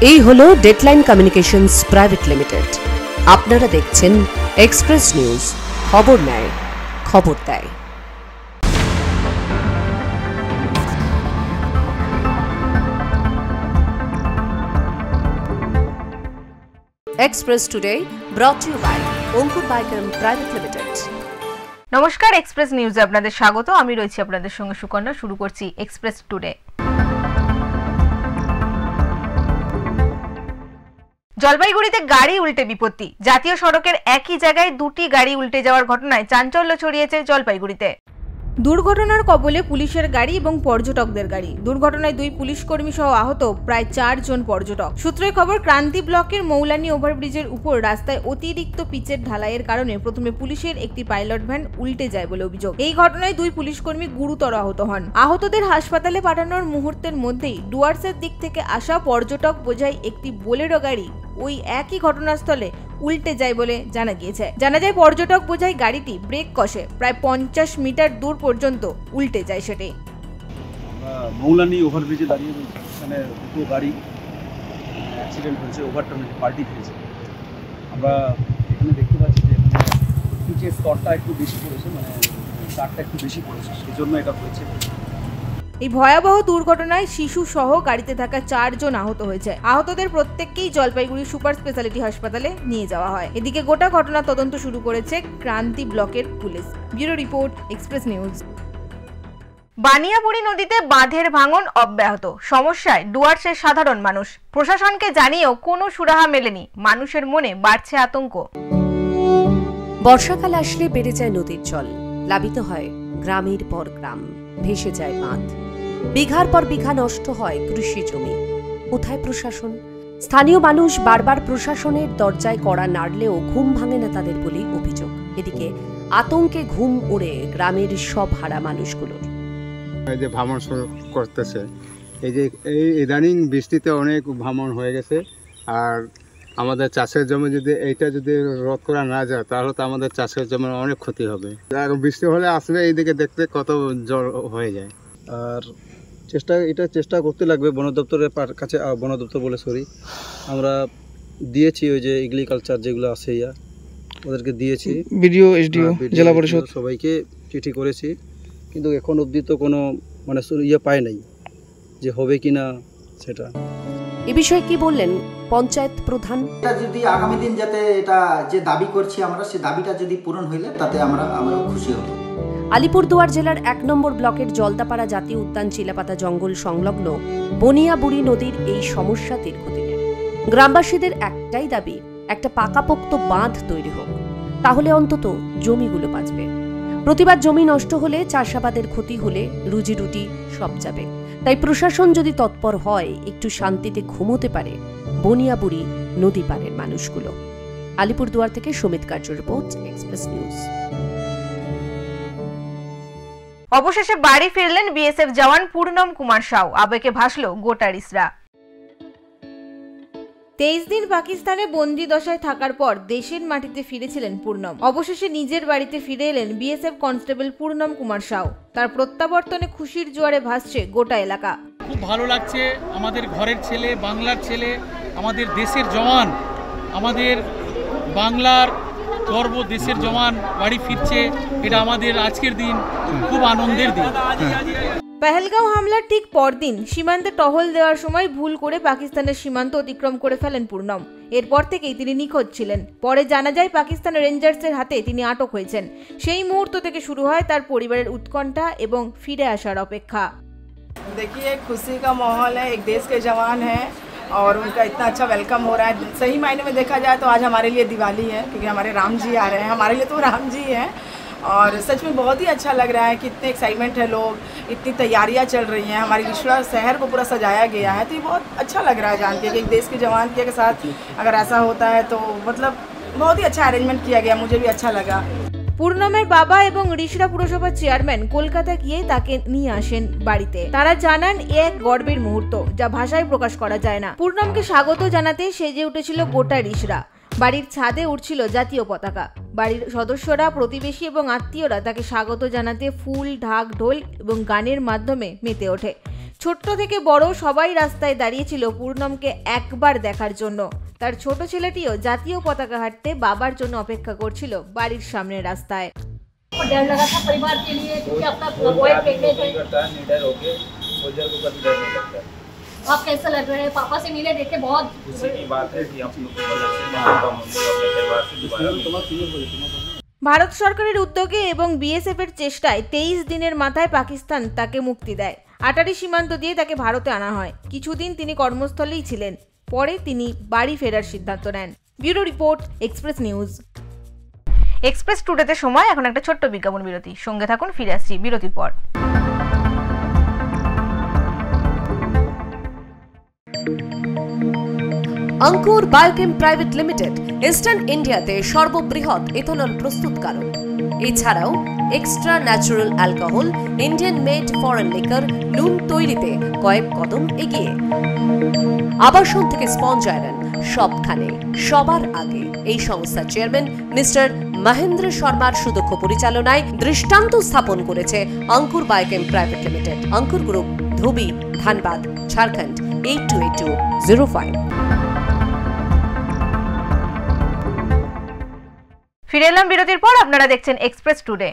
এই হলো deadline communications private limited. আপনারা দেখছেন এক্সপ্রেস নিউজ, খবর নেয়, খবর দেয়। Express Today brought you by Ankur Biker private limited. নমস্কার, এক্সপ্রেস নিউজে আপনাদের স্বাগত। আমি রয়েছি আপনাদের সঙ্গে সুকন্যা। শুরু করছি এক্সপ্রেস টুডে। জলপাইগুড়িতে গাড়ি উল্টে বিপত্তি। জাতীয় সড়কের একই জায়গায় দুটি গাড়ি উল্টে যাওয়ার ঘটনায় চাঞ্চল্য ছড়িয়েছে জলপাইগুড়িতে। দুর্ঘটনার কবলে পুলিশের গাড়ি এবং পর্যটকদের গাড়ি। দুর্ঘটনায় দুই পুলিশ কর্মী সহ আহত প্রায় 4 জন পর্যটক। সূত্রের খবর, ক্রান্তি ব্লকের মৌলানি ওভারব্রিজের উপর রাস্তায় অতিরিক্ত পিচের ঢালাইয়ের কারণে প্রথমে পুলিশের একটি পাইলট ভ্যান উল্টে যায় বলে অভিযোগ। এই ঘটনায় দুই পুলিশ কর্মী গুরুতর আহত হন। আহতদের হাসপাতালে পাঠানোর মুহূর্তের মধ্যেই ডুয়ার্সের দিক থেকে আসা পর্যটক বোঝাই একটি বোলেরো গাড়ি ওই একই ঘটনাস্থলে উল্টে যায় বলে জানা গিয়েছে। জানা যায় পর্যটক বোঝাই গাড়িটি ব্রেক কষে প্রায় 50 মিটার দূর পর্যন্ত উল্টে যায়। সেটি মৌলানি ওভারব্রিজে দাঁড়িয়ে রয়েছে। এখানে দুটো গাড়ি অ্যাক্সিডেন্ট হয়েছে, ওভারটার্নে পাল্টি খেয়েছে। আমরা এখানে দেখতে পাচ্ছি যে পিচের স্তরটা একটু বেশি পড়েছে, মানে চারটা একটু বেশি পড়েছে, সেই জন্য এটা হয়েছে। এই ভয়াবহ দুর্ঘটনায় শিশু সহ গাড়িতে থাকা 4 জন আহত হয়েছে। আহতদের প্রত্যেককেই জলপাইগুড়ি সুপার স্পেশালিটি হাসপাতালে নিয়ে যাওয়া হয়। এদিকে গোটা ঘটনা তদন্ত শুরু করেছে ক্রান্তি ব্লকের police. Bureau report, express News. Baniyapuri নদীতে বাঁধের ভাঙন অব্যাহত। সমস্যায় ডুয়ার্সের সাধারণ মানুষ। প্রশাসনকে জানিয়েও কোনো সুরাহা মেলেনি। মানুষের মনে বাড়ছে আতঙ্ক। বর্ষাকাল আসলে বেড়ে যায় নদীর জল, প্লাবিত হয় গ্রামের পর গ্রাম, ভেসে যায় বাঁধ, বিঘার পর বিঘা নষ্ট হয় কৃষি জমি। কোথায় প্রশাসন? স্থানীয় মানুষ বারবার প্রশাসনের দরজায় কড়া নাড়লেও ঘুম ভাঙে না তাদের বলেই অভিযোগ। এদিকে আতঙ্কে ঘুম উড়ে গ্রামের সব হারা মানুষগুলোর। এই যে ভ্রমণ শুরু করতেছে, এই যে এই ইদানিং বৃষ্টিতে অনেক ভ্রমণ হয়ে গেছে। আর আমাদের চাষের জমি যদি এইটা যদি রোধ করা না যায় তাহলে তো আমাদের চাষের জমির অনেক ক্ষতি হবে। আর বৃষ্টি হলে আসলে এইদিকে দেখতে কত জল হয়ে যায়। আর চেষ্টা করতে লাগবে বন দপ্তরের কাছে। বন দপ্তর বলে আমরা দিয়েছি ওই যে এগ্রিকালচার যেগুলো আছে ওদেরকে দিয়েছি, বিডিও, এসডিও, জেলা পরিষদ সবাইকে চিঠি করেছি, কিন্তু এখন অবধি তো কোনো মানে পায় নাই যে হবে কি না সেটা। এ বিষয়ে কি বললেন পঞ্চায়েত প্রধান? এটা যদি আগামী দিন যাতে এটা যে দাবি করছি আমরা, সেই দাবিটা যদি পূরণ হইলে তাতে আমরা খুশি হব। আলিপুরদুয়ার জেলার 1 নম্বর ব্লকের জলদাপাড়া জাতীয় উদ্যান চিলাপাতা জঙ্গল সংলগ্ন বনিয়াবুড়ি নদীর এই সমস্যা দীর্ঘদিনের। গ্রামবাসীদের একটাই দাবি, একটা পাকাপোক্ত বাঁধ তৈরি হোক, তাহলে অন্তত জমিগুলো বাঁচবে। প্রতিবার জমি নষ্ট হলে, চাষাবাদের ক্ষতি হলে রুজি রুটি সব যাবে। তাই প্রশাসন যদি তৎপর হয়, একটু শান্তিতে ঘুমোতে পারে বনিয়াবুড়ি নদী পারের মানুষগুলো। আলিপুরদুয়ার থেকে সুমিত কার্য রিপোর্ট, এক্সপ্রেস নিউজ। অবশেষে বাড়ি ফিরলেন বিএসএফ জওয়ান পূর্ণম কুমার সাউ। আবেগে ভাসল গোটা রিসরা। 23 দিন পাকিস্তানে বন্দি দশায় থাকার পর দেশের মাটিতে ফিরেছিলেন পূর্ণম। অবশেষে নিজের বাড়িতে ফিরে এলেন বিএসএফ কনস্টেবল পূর্ণম কুমার সাউ। তার প্রত্যাবর্তনে খুশির জোয়ারে ভাসছে গোটা এলাকা। খুব ভালো লাগছে। আমাদের ঘরের ছেলে, বাংলার ছেলে, আমাদের দেশের জওয়ান, আমাদের বাংলার গর্ব, দেশের জওয়ান বাড়ি ফিরছে। এটা আমাদের আজকের দিন খুব আনন্দের দিন। পেহেলগাঁও হামলার ঠিক পরদিন সীমান্তে টহল দেওয়ার সময় ভুল করে পাকিস্তানের সীমান্ত অতিক্রম করে ফেলেন পূর্ণম। এরপর থেকেই তিনি নিখোঁজ ছিলেন। পরে জানা যায় পাকিস্তানের রেঞ্জার্সের হাতে তিনি আটক হয়েছেন। সেই মুহূর্ত থেকে শুরু হয় তার পরিবারের উৎকণ্ঠা এবং ফিরে আসার অপেক্ষা। देखिए, खुशी का माहौल है। एक देश के जवान हैं और उनका इतना अच्छा वेलकम हो रहा है। सही मायने में देखा जाए तो आज हमारे लिए दिवाली है, क्योंकि हमारे राम जी आ रहे हैं। हमारे लिए तो राम जी हैं और सच में बहुत ही अच्छा लग रहा है कि इतने एक्साइटमेंट है, लोग, इतनी तैयारियां चल रही हैं। हमारी रिश्ता शहर को पूरा सजाया गया है, तो ये बहुत अच्छा लग रहा है जान के कि एक देश के जवान के साथ अगर ऐसा होता है तो मतलब बहुत ही अच्छा अरेंजमेंट किया गया। मुझे भी अच्छा लगा। পূর্ণমের বাবা এবং রিষড়া পুরসভার চেয়ারম্যান কলকাতা গিয়ে তাকে নিয়ে আসেন বাড়িতে। তারা জানান এক গর্বের মুহূর্ত, যা ভাষায় প্রকাশ করা যায় না। পূর্ণমকে স্বাগত জানাতে সেজে উঠেছিল গোটা রিষড়া। বাড়ির ছাদে উঠছিল জাতীয় পতাকা। বাড়ির সদস্যরা, প্রতিবেশী এবং আত্মীয়রা তাকে স্বাগত জানাতে ফুল, ঢাক, ঢোল এবং গানের মাধ্যমে মেতে ওঠে। ছোট্ট থেকে বড় সবাই রাস্তায় দাঁড়িয়েছিল পূর্ণমকে একবার দেখার জন্য। তার ছোট ছেলেটিও জাতীয় পতাকা হাঁটতে বাবার জন্য অপেক্ষা করছিল বাড়ির সামনের রাস্তায়। डर लगा था परिवार के लिए क्योंकि अपना वोट फेंके थे। आप कैसा लग रहा है? पापा से मिले देखे बहुत खुशी की बात है कि आप लोग की वजह से पापा मम्मी अपने परिवार से दोबारा ভারত সরকারের উদ্যোগে এবং বিএসএফ এর চেষ্টায় 23 দিনের মাথায় পাকিস্তান তাকে মুক্তি দেয়। আটারি সীমান্ত দিয়ে তাকে ভারতে আনা হয়। কিছুদিন তিনি কর্মস্থলেই ছিলেন, পরে তিনি বাড়ি ফেরার সিদ্ধান্ত নেন। Bureau report, express News. Express টুডেতে সময় এখন একটা ছোট্ট বিজ্ঞাপন বিরতি। সঙ্গে থাকুন, ফিরে আসছি বিরতির পর। আঙ্কুর বায়োকেম প্রাইভেট লিমিটেড ইস্টার্ন ইন্ডিয়াতে সর্ববৃহৎ ইথানল প্রস্তুতকারক। এছাড়াও extra natural alcohol, Indian made foreign liquor, নুন তৈরিতে কয়েক কদম এগিয়ে। আবাসন থেকে স্পঞ্জ আয়রন, সবখানে সবার আগে এই সংস্থার চেয়ারম্যান মিস্টার মহেন্দ্র শর্মার সুদক্ষ পরিচালনায় দৃষ্টান্ত স্থাপন করেছে Ankur Biochem Private Limited. Ankur group, Dhubi, Dhanbad, Jharkhand 828205। ফিরে এলাম বিরতির পর। আপনারা দেখছেন এক্সপ্রেস টুডে।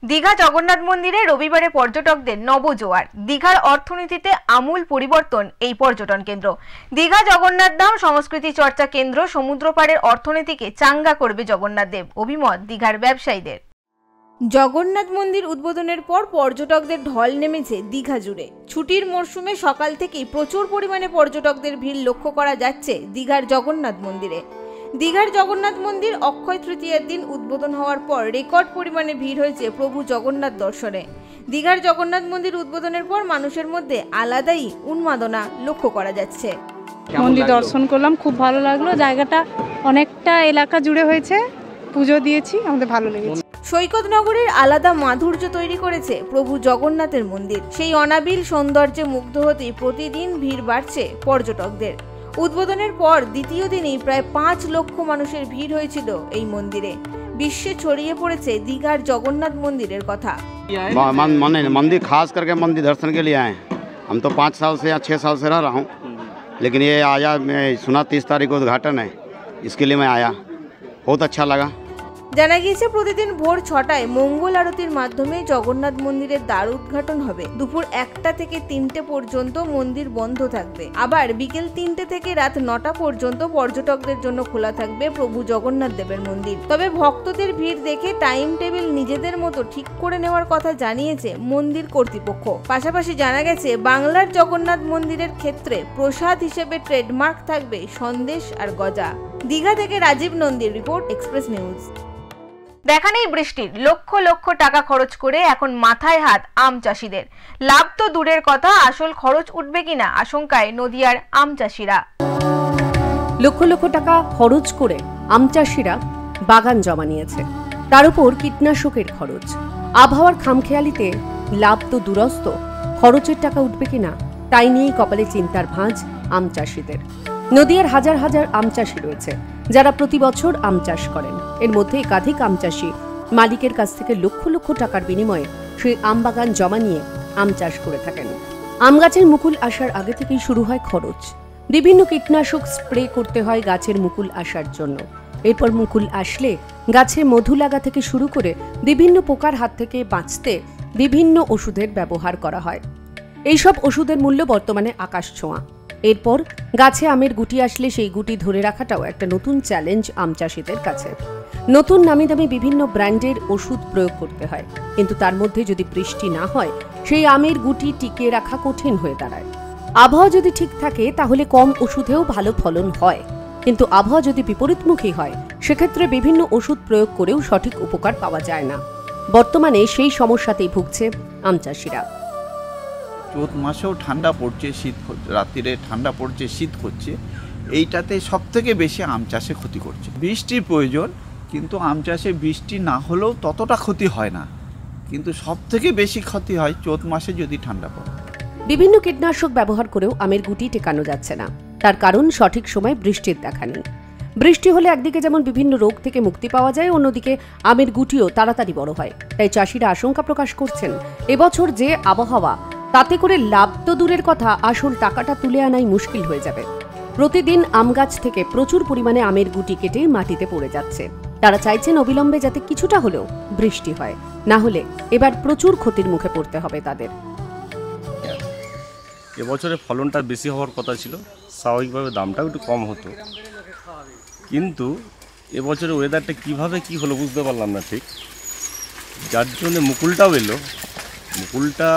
দীঘা জগন্নাথ মন্দিরে রবিবারে পর্যটকদের নবজোয়ার। দীঘার অর্থনীতিতে আমূল পরিবর্তন এই পর্যটন কেন্দ্র। দীঘা জগন্নাথ ধাম সংস্কৃতি চর্চা কেন্দ্র সমুদ্রপাড়ের অর্থনীতিকে চাঙ্গা করবে জগন্নাথ দেব, অভিমত দীঘার ব্যবসায়ীদের। জগন্নাথ মন্দির উদ্বোধনের পর পর্যটকদের ঢল নেমেছে দীঘা জুড়ে। ছুটির মরশুমে সকাল থেকেই প্রচুর পরিমাণে পর্যটকদের ভিড় লক্ষ্য করা যাচ্ছে দীঘার জগন্নাথ মন্দিরে। দীঘার জগন্নাথ মন্দির অক্ষয় তৃতীয়ার দিন উদ্বোধন হওয়ার পর রেকর্ড পরিমাণে ভিড় হয়েছে প্রভু জগন্নাথ দর্শনে। দীঘার জগন্নাথ মন্দির উদ্বোধনের পর মানুষের মধ্যে আলাদাই উন্মাদনা লক্ষ্য করা যাচ্ছে। মন্দির দর্শন করলাম, খুব ভালো লাগলো। জায়গাটা অনেকটা এলাকা জুড়ে হয়েছে, পুজো দিয়েছি, আমাদের ভালো লেগেছে। সৈকত নগরের আলাদা মাধুর্য তৈরি করেছে প্রভু জগন্নাথের মন্দির। সেই অনাবিল সৌন্দর্যে মুগ্ধ হতেই প্রতিদিন ভিড় বাড়ছে পর্যটকদের। উদ্বোধনের পর দ্বিতীয় দিনেই প্রায় 5 লক্ষ মানুষের ভিড় হয়েছিল এই মন্দিরে। বিশ্বে ছড়িয়ে পড়েছে দীঘার জগন্নাথ মন্দিরের কথা। मंदिर खास करके मंदिर दर्शन के लिए आए। हम तो 5 साल से या 6 साल से रह रहा हूँ, लेकिन ये आया, मैं सुना 30 तारीख को उद्घाटन है, इसके लिए मैं आया, बहुत अच्छा लगा। জানা গিয়েছে প্রতিদিন ভোর 6টায় মঙ্গল আরতির মাধ্যমে জগন্নাথ মন্দিরের দ্বার উদ্ঘাটন হবে। দুপুর 1টা থেকে 3টে পর্যন্ত মন্দির বন্ধ থাকবে। আবার বিকেল 3টে থেকে রাত 9টা পর্যন্ত পর্যটকদের জন্য খোলা থাকবে প্রভু জগন্নাথ দেবের মন্দির। তবে ভক্তদের ভিড় দেখে টাইম টেবিল নিজেদের মতো ঠিক করে নেওয়ার কথা জানিয়েছে মন্দির কর্তৃপক্ষ। পাশাপাশি জানা গেছে বাংলার জগন্নাথ মন্দিরের ক্ষেত্রে প্রসাদ হিসেবে ট্রেডমার্ক থাকবে সন্দেশ আর গজা। দীঘা থেকে রাজীব নন্দীর রিপোর্ট, এক্সপ্রেস নিউজ। দেখা নেই বৃষ্টির, লক্ষ লক্ষ টাকা খরচ করে এখন মাথায় হাত আম চাষিদের। লাভ তো দূরের কথা, আসল খরচ উঠবে কিনা আশঙ্কায় নদিয়ার আম চাষিরা। লক্ষ লক্ষ টাকা খরচ করে আম চাষিরা বাগান জমা নিয়েছে, তার উপর কীটনাশকের খরচ। আবহাওয়ার খামখেয়ালিতে লাভ তো দূরস্থ, খরচের টাকা উঠবে কিনা তাই নিয়েই কপালে চিন্তার ভাঁজ আম চাষিদের। নদিয়ার হাজার হাজার আম চাষি রয়েছে যারা প্রতি বছর আম চাষ করেন। এর মধ্যে একাধিক আম চাষি মালিকের কাছ থেকে লক্ষ লক্ষ টাকার বিনিময়ে সেই আম বাগান জমা নিয়ে আম চাষ করে থাকেন। আম গাছের মুকুল আসার আগে থেকেই শুরু হয় খরচ। বিভিন্ন কীটনাশক স্প্রে করতে হয় গাছের মুকুল আসার জন্য। এরপর মুকুল আসলে গাছে মধু লাগা থেকে শুরু করে বিভিন্ন পোকার হাত থেকে বাঁচতে বিভিন্ন ওষুধের ব্যবহার করা হয়। এইসব ওষুধের মূল্য বর্তমানে আকাশ ছোঁয়া। এরপর গাছে আমের গুটি আসলে সেই গুটি ধরে রাখাটাও একটা নতুন চ্যালেঞ্জ আম চাষিদের কাছে। নতুন নামি দামি বিভিন্ন ব্র্যান্ডের ওষুধ প্রয়োগ করতে হয়, কিন্তু তার মধ্যে যদি বৃষ্টি না হয় সেই আমের গুটি টিকিয়ে রাখা কঠিন হয়ে দাঁড়ায়। আবহাওয়া যদি ঠিক থাকে তাহলে কম ওষুধেও ভালো ফলন হয়, কিন্তু আবহাওয়া যদি বিপরীতমুখী হয় সেক্ষেত্রে বিভিন্ন ওষুধ প্রয়োগ করেও সঠিক উপকার পাওয়া যায় না। বর্তমানে সেই সমস্যাতেই ভুগছে আম চাষিরা। চৈত মাসেও ঠান্ডা পড়ছে, শীত রাত্রিরে ঠান্ডা পড়ছে, শীত হচ্ছে, এইটাতে সবথেকে বেশি আম চাষে ক্ষতি করছে। বৃষ্টির প্রয়োজন, কিন্তু আম চাষে বৃষ্টি না হলেও ততটা ক্ষতি হয় না, কিন্তু সবথেকে বেশি ক্ষতি হয় চৈত মাসে যদি ঠান্ডা পড়ে। বিভিন্ন কীটনাশক ব্যবহার করেও আমের গুটি টেকানো যাচ্ছে না, তার কারণ সঠিক সময় বৃষ্টির দেখা নেই। বৃষ্টি হলে একদিকে যেমন বিভিন্ন রোগ থেকে মুক্তি পাওয়া যায়, অন্যদিকে আমের গুটিও তাড়াতাড়ি বড় হয়। তাই চাষিরা আশঙ্কা প্রকাশ করছেন, এবছর যে আবহাওয়া, তাতে করে লাভ তো দূরের কথা, আসল টাকাটা তুলে আনাই মুশকিল হয়ে যাবে। প্রতিদিন আম গাছ থেকে প্রচুর পরিমাণে আমের গুটি কেটে মাটিতে পড়ে যাচ্ছে। তারা চাইছেন অবিলম্বে যাতে কিছুটা হলেও বৃষ্টি হয়, না হলে এবার প্রচুর ক্ষতির মুখে পড়তে হবে তাদের। এবছরে ফলনটা বেশি হওয়ার কথা ছিল, স্বাভাবিকভাবে দামটাও একটু কম হতো, কিন্তু এবছরে ওয়েদারটা কিভাবে কি হলো বুঝতে পারলাম না ঠিক, যার জন্য মুকুলটাও এলো। মুকুলটা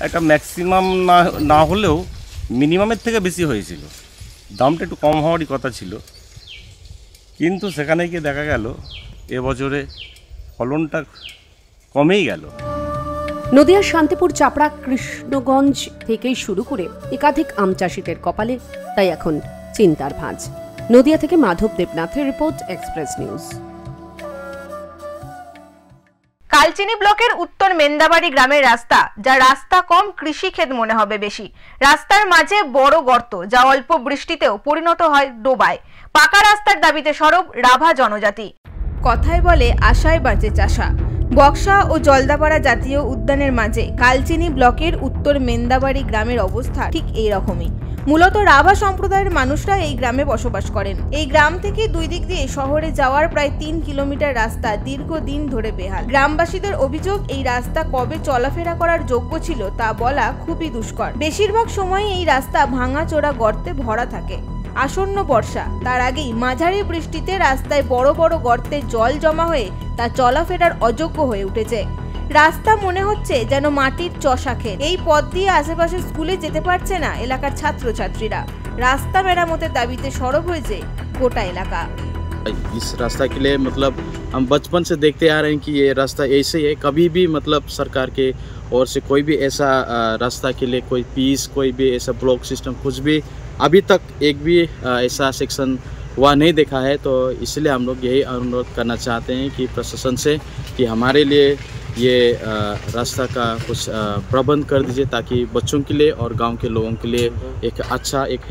একটা ম্যাক্সিমাম না হলেও মিনিমামের থেকে বেশি হয়েছিল, দামটা একটু কম হওয়ারই কথা ছিল, কিন্তু সেখানে গিয়ে দেখা গেল এবছরে ফলনটা কমেই গেল। নদিয়ার শান্তিপুর, চাপড়া, কৃষ্ণগঞ্জ থেকে শুরু করে একাধিক আম চাষিদের কপালে তাই এখন চিন্তার ভাঁজ। নদিয়া থেকে মাধব দেবনাথের রিপোর্ট, এক্সপ্রেস নিউজ। কালচিনি ব্লকের উত্তর মেন্দাবাড়ি গ্রামের রাস্তা, যা রাস্তা কম কৃষিক্ষেত মনে হবে বেশি। রাস্তার মাঝে বড় গর্ত, যা অল্প বৃষ্টিতেও পরিণত হয় ডোবায়। পাকা রাস্তার দাবিতে সরব রাভা জনজাতি। কথায় বলে আশায় বাঁচে চাষা। বক্সা ও জলদাপাড়া জাতীয় উদ্যানের মাঝে কালচিনি ব্লকের উত্তর মেন্দাবাড়ি গ্রামের অবস্থা ঠিক এই রকমই। মূলত রাভা সম্প্রদায়ের মানুষরা এই গ্রামে বসবাস করেন। এই গ্রাম থেকে দুই দিক দিয়ে শহরে যাওয়ার প্রায় 3 কিলোমিটার রাস্তা দীর্ঘদিন ধরে বেহাল। গ্রামবাসীদের অভিযোগ, এই রাস্তা কবে চলাফেরা করার যোগ্য ছিল তা বলা খুবই দুষ্কর। বেশিরভাগ সময় এই রাস্তা ভাঙাচোরা গর্তে ভরা থাকে। আসন্ন বর্ষা, তার আগেই মাঝারি বৃষ্টিতে রাস্তায় বড় বড় গর্তে জল জমা হয়ে তা চলাফেরার অযোগ্য হয়ে উঠেছে। রাস্তা মনে হচ্ছে যেন মাটির চষাখেত। এই পথ দিয়ে আশেপাশে স্কুলে যেতে পারছে না এলাকার ছাত্রছাত্রীরা। রাস্তা মেরামতের দাবিতে সরব হয়েছে গোটা এলাকা। इस रास्ता के लिए मतलब हम बचपन से देखते आ रहे हैं कि ये रास्ता ऐसे ही है, कभी भी मतलब सरकार के ओर से कोई भी ऐसा रास्ता के लिए कोई पीस, कोई भी ऐसा ब्लॉक सिस्टम, कुछ भी अभी तक एक भी ऐसा सेक्शन हुआ नहीं देखा है। तो इसलिए हम लोग यही अनुरोध करना चाहते हैं कि प्रशासन से कि हमारे लिए ये रास्ता का कुछ प्रबंध कर दीजिए, ताकि बच्चों के लिए और गांव के लोगों के लिए एक अच्छा एक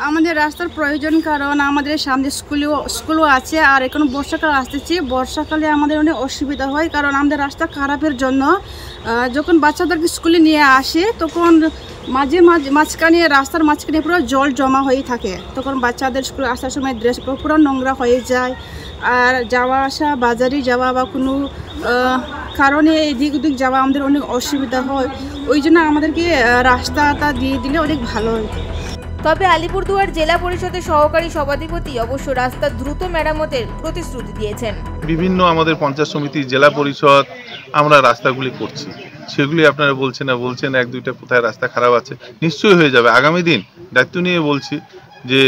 আমাদের রাস্তার প্রয়োজন, কারণ আমাদের সামনে স্কুলও আছে, আর এখন বর্ষাকাল আসতেছে। বর্ষাকালে আমাদের অনেক অসুবিধা হয়, কারণ আমাদের রাস্তা খারাপের জন্য যখন বাচ্চাদেরকে স্কুলে নিয়ে আসে তখন মাঝখানে রাস্তার মাঝখানে পুরো জল জমা হয়ে থাকে। তখন বাচ্চাদের স্কুলে আসার সময় ড্রেস পুরো নোংরা হয়ে যায়, আর যাওয়া আসা, বাজারে যাওয়া বা কোনো কারণে এদিক ওদিক যাওয়া আমাদের অনেক অসুবিধা হয়। ওই জন্য আমাদেরকে রাস্তাটা দিয়ে দিলে অনেক ভালো হয়। তবে আলিপুরদুয়ার জেলা পরিষদের সহকারী সভাধিপতি অবশ্য রাস্তা দ্রুত মেরামতের প্রতিশ্রুতি দিয়েছেন। বিভিন্ন আমাদের পঞ্চায়েত সমিতি, জেলা পরিষদ আমরা রাস্তাগুলি করছি, সেগুলি আপনারা বলছেন 1-2টা কোথায় রাস্তা খারাপ আছে, নিশ্চয়ই হয়ে যাবে। আগামী দিন দায়িত্ব নিয়ে বলছি যে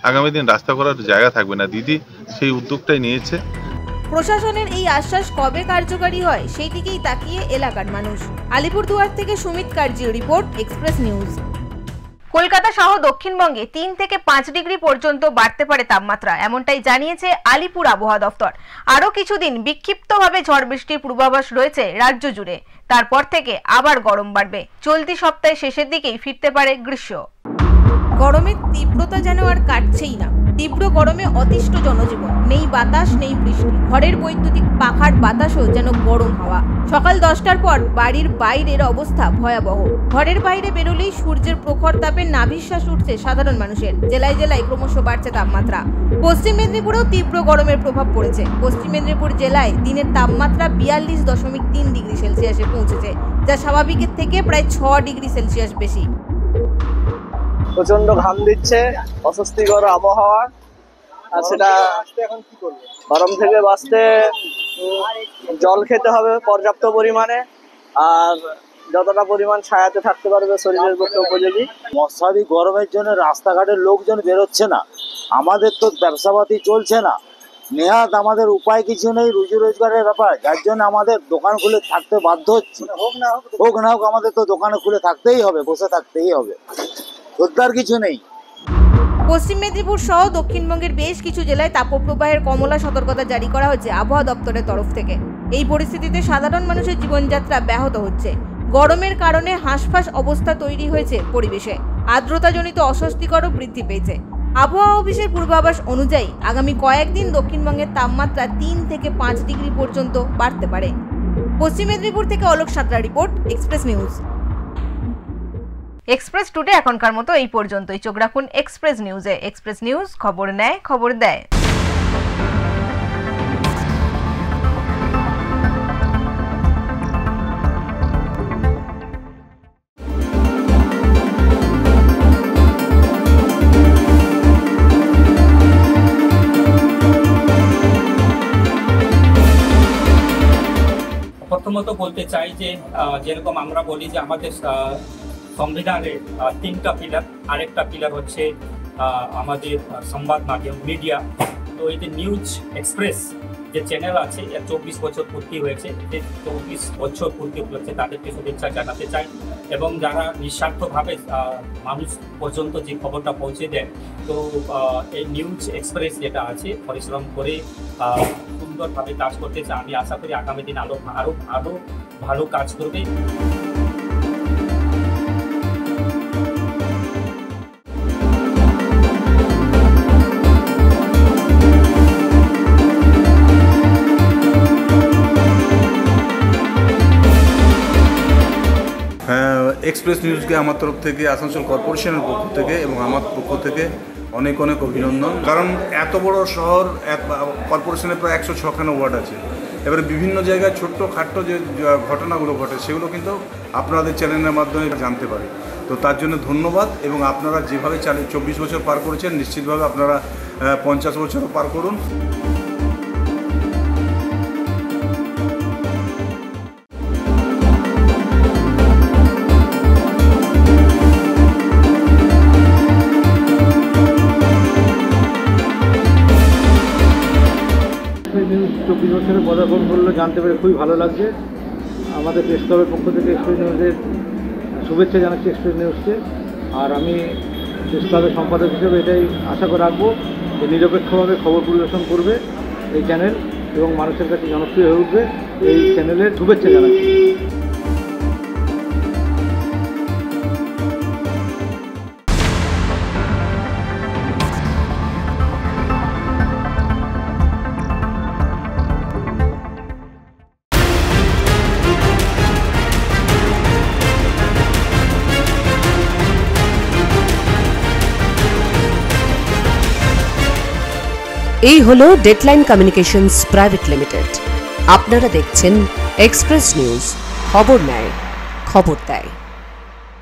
আগামী দিন রাস্তা করার জায়গা থাকবে না। দিদি সেই উদ্যোগটাই নিয়েছে। প্রশাসনের এই আশ্বাস কবে কার্যকারী হয় সেই দিকেই তাকিয়ে এলাকার মানুষ। আলিপুরদুয়ার থেকে সুমিত কার্জির রিপোর্ট, এক্সপ্রেস নিউজ। কলকাতা সহ দক্ষিণবঙ্গে 3 থেকে 5 ডিগ্রি পর্যন্ত বাড়তে পারে তাপমাত্রা, এমনটাই জানিয়েছে আলিপুর আবহাওয়া দফতর। আরও কিছুদিন বিক্ষিপ্তভাবে ঝড় বৃষ্টির পূর্বাভাস রয়েছে রাজ্য জুড়ে। তারপর থেকে আবার গরম বাড়বে। চলতি সপ্তাহের শেষের দিকেই ফিরতে পারে গ্রীষ্ম। গরমের তীব্রতা যেন আর কাটছেই না। তীব্র গরমে অতিষ্ঠ জনজীবন। নেই বাতাস, নেই বৃষ্টি। ঘরের বৈদ্যুতিক পাখার বাতাসও যেন গরম হাওয়া। সকাল 10টার পর বাড়ির বাইরের অবস্থা ভয়াবহ। ঘরের বাইরে বেরোলেই সূর্যের প্রখর তাপে নাভিশ্বাস উঠছে সাধারণ মানুষের। জেলায় জেলায় ক্রমশ বাড়ছে তাপমাত্রা। পশ্চিম মেদিনীপুরেও তীব্র গরমের প্রভাব পড়েছে। পশ্চিম মেদিনীপুর জেলায় দিনের তাপমাত্রা 42.3 ডিগ্রি সেলসিয়াসে পৌঁছেছে, যা স্বাভাবিকের থেকে প্রায় 6 ডিগ্রি সেলসিয়াস বেশি। প্রচন্ড ঘাম দিচ্ছে, অস্বস্তিকর আবহাওয়া, আর সেটা গরম থেকে বাঁচতে জল খেতে হবে পর্যাপ্ত পরিমাণে, আর যতটা পরিমাণ ছায়াতে থাকতে পারবে শরীরের পক্ষে উপযোগী। মশারি গরমের জন্য রাস্তাঘাটের লোকজন বেরোচ্ছে না, আমাদের তো ব্যবসাপাতি চলছে না, নেহাত আমাদের উপায় কিছু নেই, রুজি রোজগারের ব্যাপার, যার জন্য আমাদের দোকান খুলে থাকতে বাধ্য হচ্ছে। হোক না হোক আমাদের তো দোকানে খুলে থাকতেই হবে, বসে থাকতেই হবে, উদ্ধার কিছু নেই। পশ্চিম মেদিনীপুর সহ দক্ষিণবঙ্গের বেশ কিছু জেলায় তাপপ্রবাহের কমলা সতর্কতা জারি করা হয়েছে আবহাওয়া দপ্তরের তরফ থেকে। এই পরিস্থিতিতে সাধারণ মানুষের জীবনযাত্রা ব্যাহত হচ্ছে। গরমের কারণে হাঁসফাঁস অবস্থা তৈরি হয়েছে পরিবেশে। আর্দ্রতাজনিত অস্বস্তিকরও বৃদ্ধি পেয়েছে। আবহাওয়া অফিসের পূর্বাভাস অনুযায়ী আগামী কয়েকদিন দক্ষিণবঙ্গের তাপমাত্রা 3 থেকে 5 ডিগ্রি পর্যন্ত বাড়তে পারে। পশ্চিম মেদিনীপুর থেকে Alok Santra report, express News. Express today এখনকার মতো এই পর্যন্তই। চোখ রাখুন এক্সপ্রেস নিউজে। এক্সপ্রেস নিউজ, খবর নেয়, খবর দেয়। প্রথমত বলতে চাই যে যেরকম আমরা বলি যে আমাদের সংবিধানের 3টা পিলার, আরেকটা পিলার হচ্ছে আমাদের সংবাদ মাধ্যম মিডিয়া। তো এই যে নিউজ এক্সপ্রেস যে চ্যানেল আছে, এর 24 বছর পূর্তি হয়েছে। যে 24 বছর পূর্তি হচ্ছে তাদেরকে শুভেচ্ছা জানাতে চাই। এবং যারা নিঃস্বার্থভাবে মানুষ পর্যন্ত যে খবরটা পৌঁছে দেয়, তো এই নিউজ এক্সপ্রেস যেটা আছে পরিশ্রম করে সুন্দরভাবে কাজ করতে চাই। আমি আশা করি আগামী দিন আরও ভালো কাজ করবে। এক্সপ্রেস নিউজকে আমার তরফ থেকে, আসানসোল কর্পোরেশনের পক্ষ থেকে এবং আমার পক্ষ থেকে অনেক অনেক অভিনন্দন। কারণ এত বড় শহর, কর্পোরেশনের প্রায় 106খানা ওয়ার্ড আছে। এবারে বিভিন্ন জায়গায় ছোট্ট খাট্ট যে ঘটনাগুলো ঘটে সেগুলো কিন্তু আপনাদের চ্যানেলের মাধ্যমে জানতে পারি। তো তার জন্য ধন্যবাদ। এবং আপনারা যেভাবে 24 বছর পার করেছেন, নিশ্চিতভাবে আপনারা 50 বছরও পার করুন। নিউজ 24 বছরের পদার্পণ করলে জানতে পেরে খুবই ভালো লাগছে। আমাদের প্রেস ক্লাবের পক্ষ থেকে এক্সপ্রেস নিউজের শুভেচ্ছা জানাচ্ছি এক্সপ্রেস নিউজকে। আর আমি প্রেস ক্লাবের সম্পাদক হিসেবে এটাই আশা করে রাখবো যে নিরপেক্ষভাবে খবর পরিবেশন করবে এই চ্যানেল এবং মানুষের কাছে জনপ্রিয় হয়ে উঠবে। এই চ্যানেলের শুভেচ্ছা জানাচ্ছি। এই হলো ডেডলাইন কমিউনিকেশনস প্রাইভেট লিমিটেড। আপনারা দেখছেন এক্সপ্রেস নিউজ, খবর নেয়, খবর দেয়।